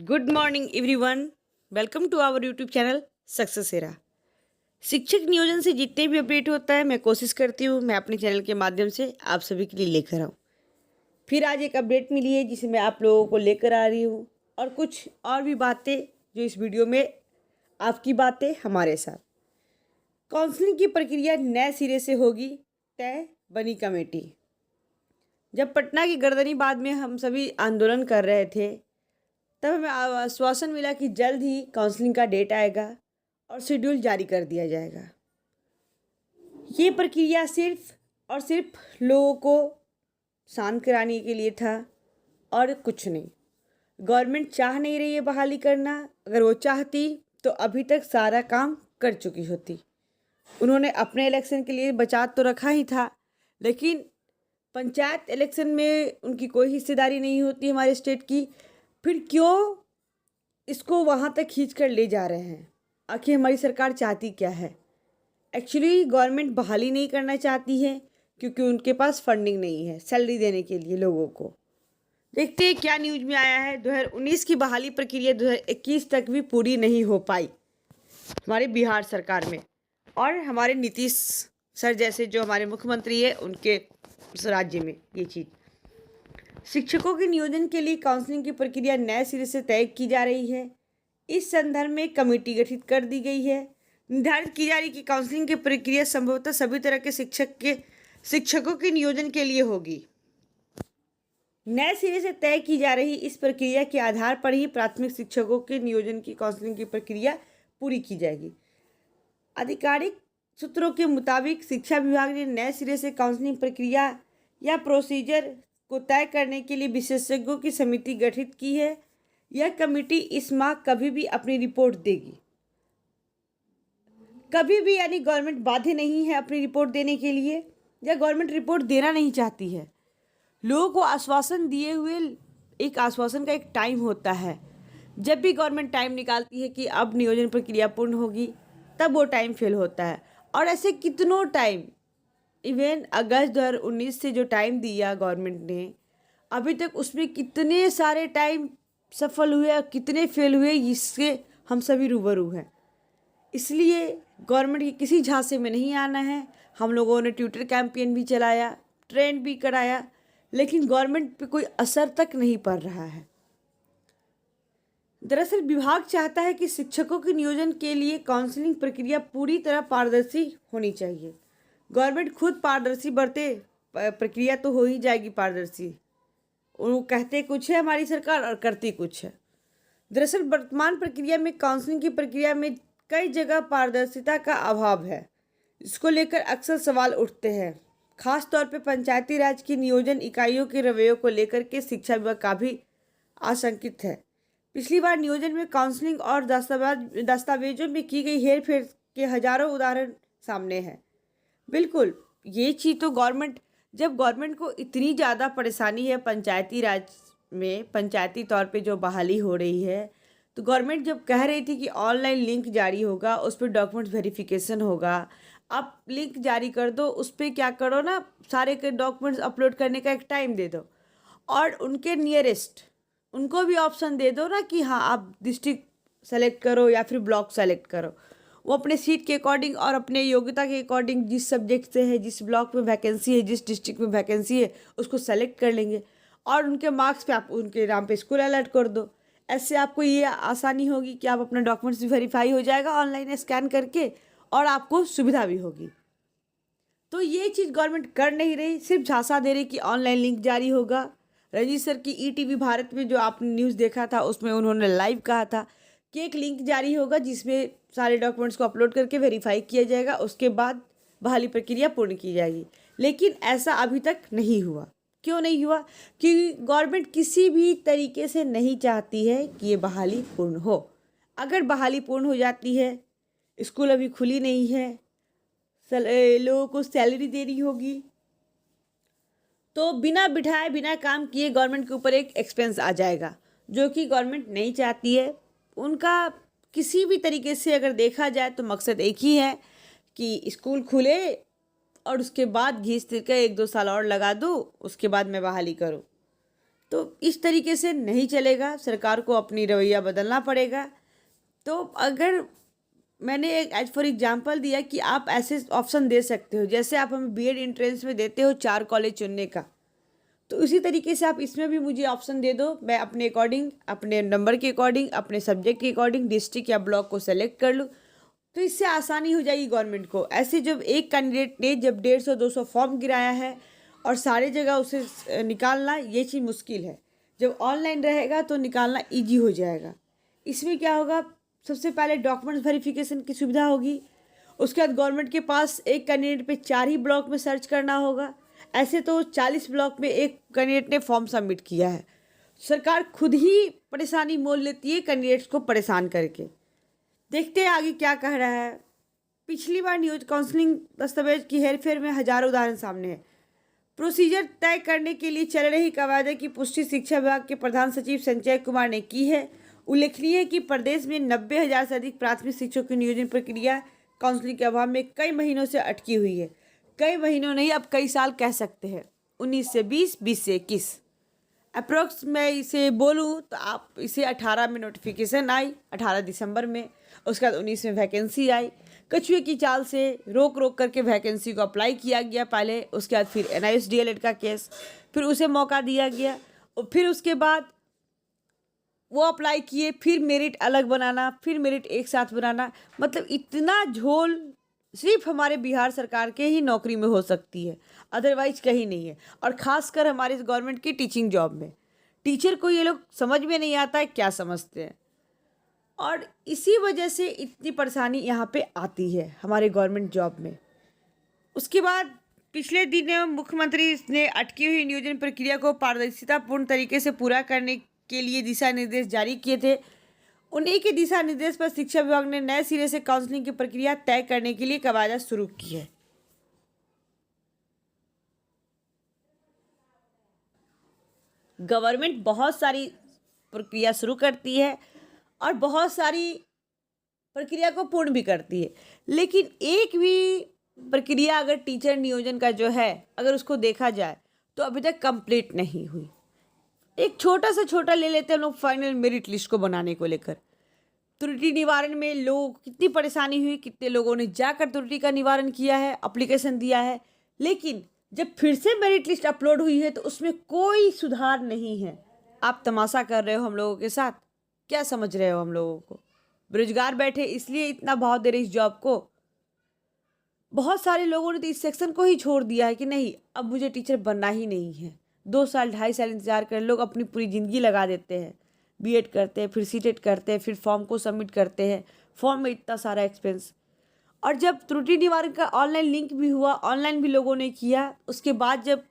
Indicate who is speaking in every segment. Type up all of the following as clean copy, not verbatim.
Speaker 1: Good morning everyone. Welcome to our YouTube channel Success Era. शिक्षक नियोजन से जितने भी अपडेट होता है मैं कोशिश करती हूँ मैं अपने चैनल के माध्यम से आप सभी के लिए लेकर आऊँ। फिर आज एक अपडेट मिली है जिसे मैं आप लोगों को लेकर आ रही हूँ और कुछ और भी बातें जो इस वीडियो में आपकी बातें हमारे साथ। काउंसलिंग की प्रक्रिया नए सिरे से होगी, तय बनी कमेटी। जब पटना की गर्दनीबाग में हम सभी आंदोलन कर रहे थे तब हमें आश्वासन मिला कि जल्द ही काउंसलिंग का डेट आएगा और शेड्यूल जारी कर दिया जाएगा। ये प्रक्रिया सिर्फ और सिर्फ लोगों को शांत कराने के लिए था और कुछ नहीं। गवर्नमेंट चाह नहीं रही है बहाली करना, अगर वो चाहती तो अभी तक सारा काम कर चुकी होती। उन्होंने अपने इलेक्शन के लिए बचा तो रखा ही था, लेकिन पंचायत इलेक्शन में उनकी कोई हिस्सेदारी नहीं होती हमारे स्टेट की। फिर क्यों इसको वहाँ तक खींच कर ले जा रहे हैं? आखिर हमारी सरकार चाहती क्या है? एक्चुअली गवर्नमेंट बहाली नहीं करना चाहती है क्योंकि उनके पास फंडिंग नहीं है सैलरी देने के लिए लोगों को। देखते हैं क्या न्यूज में आया है। 2019 की बहाली प्रक्रिया 2021 तक भी पूरी नहीं हो पाई हमारे बिहार सरकार में, और हमारे नीतीश सर जैसे जो हमारे मुख्यमंत्री है उनके राज्य में ये चीज़। शिक्षकों के नियोजन के लिए काउंसलिंग की प्रक्रिया नए सिरे से तय की जा रही है। इस संदर्भ में कमेटी गठित कर दी गई है। निर्धारित की जा रही कि काउंसलिंग की प्रक्रिया संभवतः सभी तरह के शिक्षकों के नियोजन के लिए होगी। नए सिरे से तय की जा रही इस प्रक्रिया के आधार पर ही प्राथमिक शिक्षकों के नियोजन की काउंसलिंग की प्रक्रिया पूरी की जाएगी। आधिकारिक सूत्रों के मुताबिक शिक्षा विभाग ने नए सिरे से काउंसलिंग प्रक्रिया या प्रोसीजर को तय करने के लिए विशेषज्ञों की समिति गठित की है। यह कमेटी इस माह कभी भी अपनी रिपोर्ट देगी। कभी भी, यानी गवर्नमेंट बाध्य नहीं है अपनी रिपोर्ट देने के लिए, या गवर्नमेंट रिपोर्ट देना नहीं चाहती है। लोगों को आश्वासन दिए हुए एक आश्वासन का एक टाइम होता है। जब भी गवर्नमेंट टाइम निकालती है कि अब नियोजन प्रक्रिया पूर्ण होगी, तब वो टाइम फेल होता है। और ऐसे कितनों टाइम, इवन अगस्त 2019 से जो टाइम दिया गवर्नमेंट ने, अभी तक उसमें कितने सारे टाइम सफल हुए और कितने फेल हुए, इससे हम सभी रूबरू हैं। इसलिए गवर्नमेंट की किसी झांसे में नहीं आना है। हम लोगों ने ट्विटर कैंपेन भी चलाया, ट्रेंड भी कराया, लेकिन गवर्नमेंट पे कोई असर तक नहीं पड़ रहा है। दरअसल विभाग चाहता है कि शिक्षकों के नियोजन के लिए काउंसलिंग प्रक्रिया पूरी तरह पारदर्शी होनी चाहिए। गवर्नमेंट खुद पारदर्शी बरते, प्रक्रिया तो हो ही जाएगी पारदर्शी। वो कहते कुछ है हमारी सरकार और करती कुछ है। दरअसल वर्तमान प्रक्रिया में काउंसलिंग की प्रक्रिया में कई जगह पारदर्शिता का अभाव है। इसको लेकर अक्सर सवाल उठते हैं। खास तौर पे पंचायती राज की नियोजन इकाइयों के रवैयों को लेकर के शिक्षा विभाग काफ़ी आशंकित है। पिछली बार नियोजन में काउंसलिंग और दस्तावेजों में की गई हेरफेर के हजारों उदाहरण सामने हैं। बिल्कुल, ये चीज़ तो जब गवर्नमेंट को इतनी ज़्यादा परेशानी है पंचायती राज में, पंचायती तौर पे जो बहाली हो रही है, तो गवर्नमेंट जब कह रही थी कि ऑनलाइन लिंक जारी होगा, उस पर डॉक्यूमेंट वेरिफिकेशन होगा, आप लिंक जारी कर दो, उस पर क्या करो ना, सारे के डॉक्यूमेंट्स अपलोड करने का एक टाइम दे दो, और उनके नियरेस्ट उनको भी ऑप्शन दे दो ना कि हाँ आप डिस्ट्रिक्ट सेलेक्ट करो या फिर ब्लॉक सेलेक्ट करो। वो अपने सीट के अकॉर्डिंग और अपने योग्यता के अकॉर्डिंग जिस सब्जेक्ट से है, जिस ब्लॉक में वैकेंसी है, जिस डिस्ट्रिक्ट में वैकेंसी है, उसको सेलेक्ट कर लेंगे और उनके मार्क्स पे आप उनके नाम पे स्कूल अलर्ट कर दो। ऐसे आपको ये आसानी होगी कि आप अपना डॉक्यूमेंट्स भी वेरीफाई हो जाएगा ऑनलाइन स्कैन करके, और आपको सुविधा भी होगी। तो ये चीज़ गवर्नमेंट कर नहीं रही, सिर्फ झांसा दे रही कि ऑनलाइन लिंक जारी होगा। रंजीत सर की ईटीवी भारत में जो आपने न्यूज़ देखा था, उसमें उन्होंने लाइव कहा था कि एक लिंक जारी होगा जिसमें सारे डॉक्यूमेंट्स को अपलोड करके वेरीफाई किया जाएगा, उसके बाद बहाली प्रक्रिया पूर्ण की जाएगी। लेकिन ऐसा अभी तक नहीं हुआ। क्यों नहीं हुआ? क्योंकि गवर्नमेंट किसी भी तरीके से नहीं चाहती है कि ये बहाली पूर्ण हो। अगर बहाली पूर्ण हो जाती है, स्कूल अभी खुली नहीं है, लोगों को सैलरी देनी होगी, तो बिना बिठाए बिना काम किए गवर्नमेंट के ऊपर एक एक्सपेंस आ जाएगा, जो कि गवर्नमेंट नहीं चाहती है। उनका किसी भी तरीके से अगर देखा जाए तो मकसद एक ही है कि स्कूल खुले और उसके बाद घींच तिर के 1-2 साल और लगा दूँ, उसके बाद मैं बहाली करूँ। तो इस तरीके से नहीं चलेगा, सरकार को अपनी रवैया बदलना पड़ेगा। तो अगर मैंने एक एज फॉर एग्जांपल दिया कि आप ऐसे ऑप्शन दे सकते हो, जैसे आप हमें बीएड एंट्रेंस में देते हो 4 कॉलेज चुनने का, तो उसी तरीके से आप इसमें भी मुझे ऑप्शन दे दो। मैं अपने अकॉर्डिंग, अपने नंबर के अकॉर्डिंग, अपने सब्जेक्ट के अकॉर्डिंग डिस्ट्रिक्ट या ब्लॉक को सेलेक्ट कर लूँ, तो इससे आसानी हो जाएगी गवर्नमेंट को। ऐसे जब एक कैंडिडेट ने जब 150-200 फॉर्म गिराया है और सारी जगह उसे निकालना, ये चीज़ मुश्किल है। जब ऑनलाइन रहेगा तो निकालना ईजी हो जाएगा। इसमें क्या होगा, सबसे पहले डॉक्यूमेंट्स वेरिफिकेशन की सुविधा होगी। उसके बाद गवर्नमेंट के पास एक कैंडिडेट पे 4 ही ब्लॉक में सर्च करना होगा। ऐसे तो 40 ब्लॉक में एक कैंडिडेट ने फॉर्म सबमिट किया है। सरकार खुद ही परेशानी मोल लेती है कैंडिडेट्स को परेशान करके। देखते हैं आगे क्या कह रहा है। पिछली बार नियोजन काउंसलिंग दस्तावेज की हेरफेर में हजारों उदाहरण सामने है। प्रोसीजर तय करने के लिए चल रही कवायदे की पुष्टि शिक्षा विभाग के प्रधान सचिव संजय कुमार ने की है। उल्लेखनीय है कि प्रदेश में 90,000 से अधिक प्राथमिक शिक्षकों की नियोजन प्रक्रिया काउंसलिंग के अभाव में कई महीनों से अटकी हुई है। कई महीनों नहीं, अब कई साल कह सकते हैं। 19 से 20, 20 से 21 अप्रोक्स मैं इसे बोलूँ तो आप इसे 18 में नोटिफिकेशन आई, 18 दिसंबर में। उसके बाद 19 में वैकेंसी आई। कछुए की चाल से रोक रोक करके वैकेंसी को अप्लाई किया गया पहले। उसके बाद फिर NIOS DLED का केस, फिर उसे मौका दिया गया और फिर उसके बाद वो अप्लाई किए, फिर मेरिट अलग बनाना, फिर मेरिट एक साथ बनाना। मतलब इतना झोल सिर्फ हमारे बिहार सरकार के ही नौकरी में हो सकती है, अदरवाइज कहीं नहीं है। और ख़ासकर हमारे गवर्नमेंट की टीचिंग जॉब में टीचर को ये लोग समझ में नहीं आता है क्या समझते हैं, और इसी वजह से इतनी परेशानी यहाँ पे आती है हमारे गवर्नमेंट जॉब में। उसके बाद पिछले दिनों मुख्यमंत्री ने अटकी हुई नियोजन प्रक्रिया को पारदर्शितापूर्ण तरीके से पूरा करने के लिए दिशा निर्देश जारी किए थे। उन्हीं के दिशा निर्देश पर शिक्षा विभाग ने नए सिरे से काउंसलिंग की प्रक्रिया तय करने के लिए कवायद शुरू की है। गवर्नमेंट बहुत सारी प्रक्रिया शुरू करती है और बहुत सारी प्रक्रिया को पूर्ण भी करती है, लेकिन एक भी प्रक्रिया अगर टीचर नियोजन का जो है अगर उसको देखा जाए तो अभी तक कंप्लीट नहीं हुई। एक छोटा से छोटा ले लेते हैं लोग, फाइनल मेरिट लिस्ट को बनाने को लेकर त्रुटि निवारण में लोगों को कितनी परेशानी हुई, कितने लोगों ने जाकर त्रुटि का निवारण किया है, एप्लीकेशन दिया है, लेकिन जब फिर से मेरिट लिस्ट अपलोड हुई है तो उसमें कोई सुधार नहीं है। आप तमाशा कर रहे हो हम लोगों के साथ, क्या समझ रहे हो हम लोगों को? बेरोजगार बैठे इसलिए इतना भाव दे रहे इस जॉब को। बहुत सारे लोगों ने तो इस सेक्शन को ही छोड़ दिया है कि नहीं अब मुझे टीचर बनना ही नहीं है। 2 साल 2.5 साल इंतजार कर लोग अपनी पूरी ज़िंदगी लगा देते हैं, बीएड करते हैं, फिर सीटेट करते हैं, फिर फॉर्म को सबमिट करते हैं, फॉर्म में इतना सारा एक्सपेंस। और जब त्रुटि निवारण का ऑनलाइन लिंक भी हुआ, ऑनलाइन भी लोगों ने किया, उसके बाद जब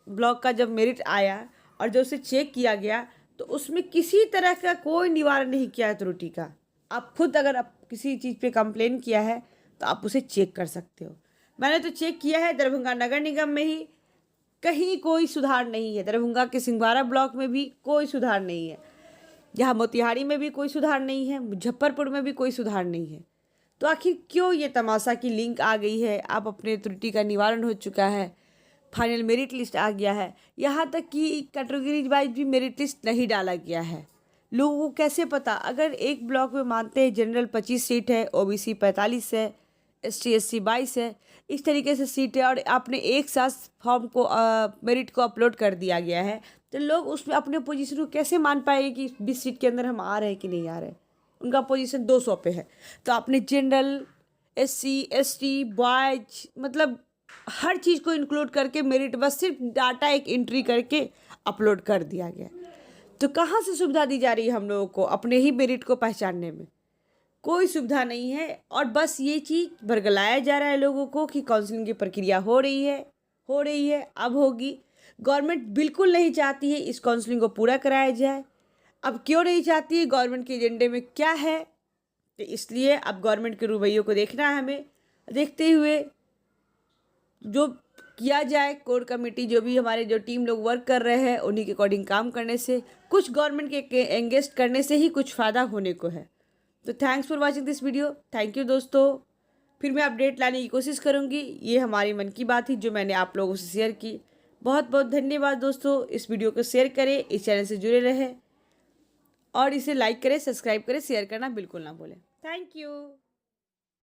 Speaker 1: ब्लॉक का जब मेरिट आया और जब उसे चेक किया गया तो उसमें किसी तरह का कोई निवारण नहीं किया है त्रुटि का। आप खुद अगर आप किसी चीज़ पे कंप्लेन किया है तो आप उसे चेक कर सकते हो। मैंने तो चेक किया है, दरभंगा नगर निगम में ही कहीं कोई सुधार नहीं है। दरभंगा के सिंघवाड़ा ब्लॉक में भी कोई सुधार नहीं है, यहाँ मोतिहारी में भी कोई सुधार नहीं है, मुजफ्फरपुर में भी कोई सुधार नहीं है। तो आखिर क्यों ये तमाशा की लिंक आ गई है? आप अपने त्रुटि का निवारण हो चुका है, फाइनल मेरिट लिस्ट आ गया है, यहाँ तक कि कैटेगरीज वाइज भी मेरिट लिस्ट नहीं डाला गया है। लोगों को कैसे पता? अगर एक ब्लॉक में मानते हैं जनरल 25 सीट है, OBC 45 है, ST SC 22 है, इस तरीके से सीट है और आपने एक साथ फॉर्म को मेरिट को अपलोड कर दिया गया है, तो लोग उसमें अपने पोजीशन को कैसे मान पाएंगे कि 20 सीट के अंदर हम आ रहे हैं कि नहीं आ रहे? उनका पोजीशन 200 पे है, तो आपने जनरल, SC ST बॉयज मतलब हर चीज़ को इंक्लूड करके मेरिट बस सिर्फ डाटा एक एंट्री करके अपलोड कर दिया गया। तो कहाँ से सुविधा दी जा रही है हम लोगों को अपने ही मेरिट को पहचानने में? कोई सुविधा नहीं है। और बस ये चीज़ बरगलाया जा रहा है लोगों को कि काउंसलिंग की प्रक्रिया हो रही है, अब होगी। गवर्नमेंट बिल्कुल नहीं चाहती है इस काउंसलिंग को पूरा कराया जाए। अब क्यों नहीं चाहती है? गवर्नमेंट के एजेंडे में क्या है? तो इसलिए अब गवर्नमेंट के रवैये को देखना है हमें। देखते हुए जो किया जाए, कोर कमेटी जो भी हमारे जो टीम लोग वर्क कर रहे हैं उन्हीं के अकॉर्डिंग काम करने से, कुछ गवर्नमेंट के एंगेज करने से ही कुछ फ़ायदा होने को है। तो thanks for watching this video. Thank you दोस्तों। फिर मैं अपडेट लाने की कोशिश करूँगी। ये हमारी मन की बात थी जो मैंने आप लोगों से शेयर की। बहुत बहुत धन्यवाद दोस्तों। इस वीडियो को शेयर करें, इस चैनल से जुड़े रहें और इसे लाइक करें, सब्सक्राइब करें, शेयर करना बिल्कुल ना भूलें। Thank you.